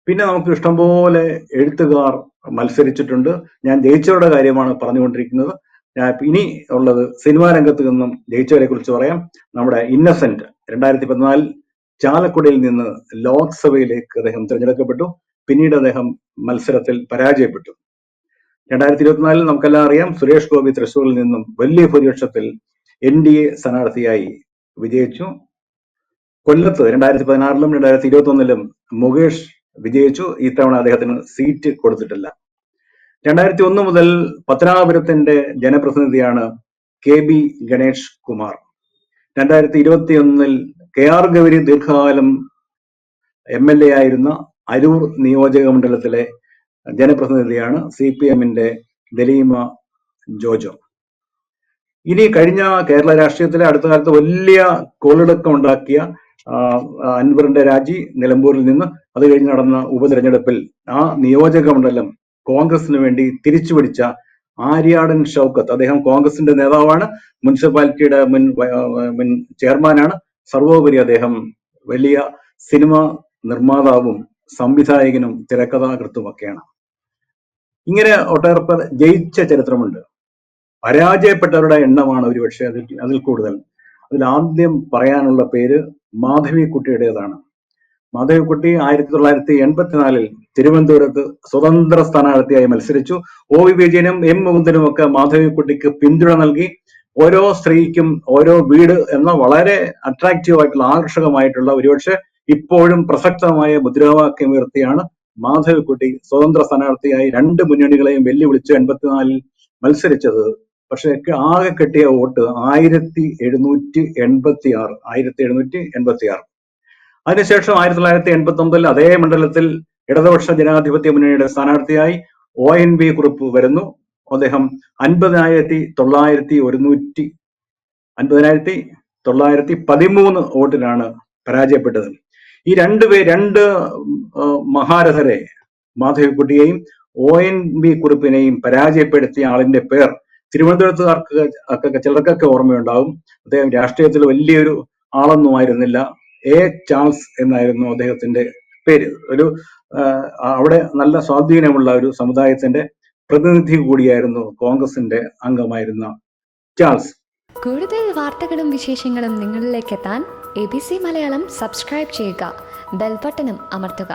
പിന്നെ നമുക്ക് ഇഷ്ടംപോലെ എഴുത്തുകാർ മത്സരിച്ചിട്ടുണ്ട്. ഞാൻ ജയിച്ചവരുടെ കാര്യമാണ് പറഞ്ഞുകൊണ്ടിരിക്കുന്നത്. ഇനി ഉള്ളത് സിനിമാ രംഗത്ത് നിന്നും ജയിച്ചവരെ കുറിച്ച് പറയാം. നമ്മുടെ ഇന്നസെന്റ് 2014 ചാലക്കുടിയിൽ നിന്ന് ലോക്സഭയിലേക്ക് അദ്ദേഹം തിരഞ്ഞെടുക്കപ്പെട്ടു. പിന്നീട് അദ്ദേഹം മത്സരത്തിൽ പരാജയപ്പെട്ടു. 2024 നമുക്കെല്ലാം അറിയാം, സുരേഷ് ഗോപി തൃശ്ശൂരിൽ നിന്നും വലിയ ഭൂരിപക്ഷത്തിൽ NDA സ്ഥാനാർത്ഥിയായി വിജയിച്ചു. കൊല്ലത്ത് 2016-ലും 2021-ലും മുകേഷ് വിജയിച്ചു. ഇത്തവണ അദ്ദേഹത്തിന് സീറ്റ് കൊടുത്തിട്ടില്ല. 2001 മുതൽ പത്തനാപുരത്തിന്റെ ജനപ്രതിനിധിയാണ് KB ഗണേഷ് കുമാർ. 2021 KR ഗൗരി ദീർഘകാലം MLA ആയിരുന്ന അരൂർ നിയോജക മണ്ഡലത്തിലെ ജനപ്രതിനിധിയാണ് CPM-ന്റെ ദലീമ ജോജോ. ഇനി കഴിഞ്ഞ കേരള രാഷ്ട്രീയത്തിലെ അടുത്ത കാലത്ത് വലിയ കോളിളക്കം ഉണ്ടാക്കിയ അൻവറിന്റെ രാജി നിലമ്പൂരിൽ നിന്ന്, അത് കഴിഞ്ഞ് നടന്ന ഉപതെരഞ്ഞെടുപ്പിൽ ആ നിയോജക മണ്ഡലം കോൺഗ്രസിന് വേണ്ടി തിരിച്ചുപിടിച്ച ആര്യാടൻ ഷൗക്കത്ത്, അദ്ദേഹം കോൺഗ്രസിന്റെ നേതാവാണ്, മുനിസിപ്പാലിറ്റിയുടെ മുൻ ചെയർമാനാണ്. സർവോപരി അദ്ദേഹം വലിയ സിനിമ നിർമ്മാതാവും സംവിധായകനും തിരക്കഥാകൃത്തുമൊക്കെയാണ്. ഇങ്ങനെ ഒട്ടേറെ ജയിച്ച ചരിത്രമുണ്ട്. പരാജയപ്പെട്ടവരുടെ എണ്ണമാണ് ഒരുപക്ഷെ അതിൽ കൂടുതൽ. അതിൽ ആദ്യം പറയാനുള്ള പേര് മാധവിക്കുട്ടിയുടേതാണ്. മാധവിക്കുട്ടി 1984 തിരുവനന്തപുരത്ത് സ്വതന്ത്ര സ്ഥാനാർത്ഥിയായി മത്സരിച്ചു. OV വിജയനും M മുകുന്ദനും ഒക്കെ മാധവിക്കുട്ടിക്ക് പിന്തുണ നൽകി. ഓരോ സ്ത്രീക്കും ഓരോ വീട് എന്ന വളരെ അട്രാക്റ്റീവ് ആയിട്ടുള്ള, ആകർഷകമായിട്ടുള്ള, ഒരുപക്ഷെ ഇപ്പോഴും പ്രസക്തമായ മുദ്രാവാക്യം ഉയർത്തിയാണ് മാധവിക്കുട്ടി സ്വതന്ത്ര സ്ഥാനാർത്ഥിയായി 2 മുന്നണികളെയും വെല്ലുവിളിച്ച് 84 മത്സരിച്ചത്. പക്ഷെ ആകെ കിട്ടിയ വോട്ട് 1786. അതിനുശേഷം 1989 അതേ മണ്ഡലത്തിൽ ഇടതുപക്ഷ ജനാധിപത്യ മുന്നണിയുടെ സ്ഥാനാർത്ഥിയായി ONV കുറുപ്പ് വരുന്നു. അദ്ദേഹം 50,913 വോട്ടിനാണ് പരാജയപ്പെട്ടത്. ഈ രണ്ട് മഹാരഥരെ, മാധവിക്കുട്ടിയെയും ONV കുറുപ്പിനെയും പരാജയപ്പെടുത്തിയ ആളിന്റെ പേർ തിരുവനന്തപുരത്തുകാർക്ക് ചിലർക്കൊക്കെ ഓർമ്മയുണ്ടാവും. അദ്ദേഹം രാഷ്ട്രീയത്തിൽ വലിയൊരു ആളൊന്നും ആയിരുന്നില്ല. A. ചാൾസ് എന്നായിരുന്നു അദ്ദേഹത്തിന്റെ പേര്. അവിടെ നല്ല സ്വാധീനമുള്ള ഒരു സമുദായത്തിന്റെ പ്രതിനിധി കൂടിയായിരുന്നു, കോൺഗ്രസിന്റെ അംഗമായിരുന്ന ചാൾസ്. കൂടുതൽ വാർത്തകളും വിശേഷങ്ങളും നിങ്ങളിലേക്ക് എത്താൻ ABC മലയാളം സബ്സ്ക്രൈബ് ചെയ്യുക, ബെൽബട്ടനും അമർത്തുക.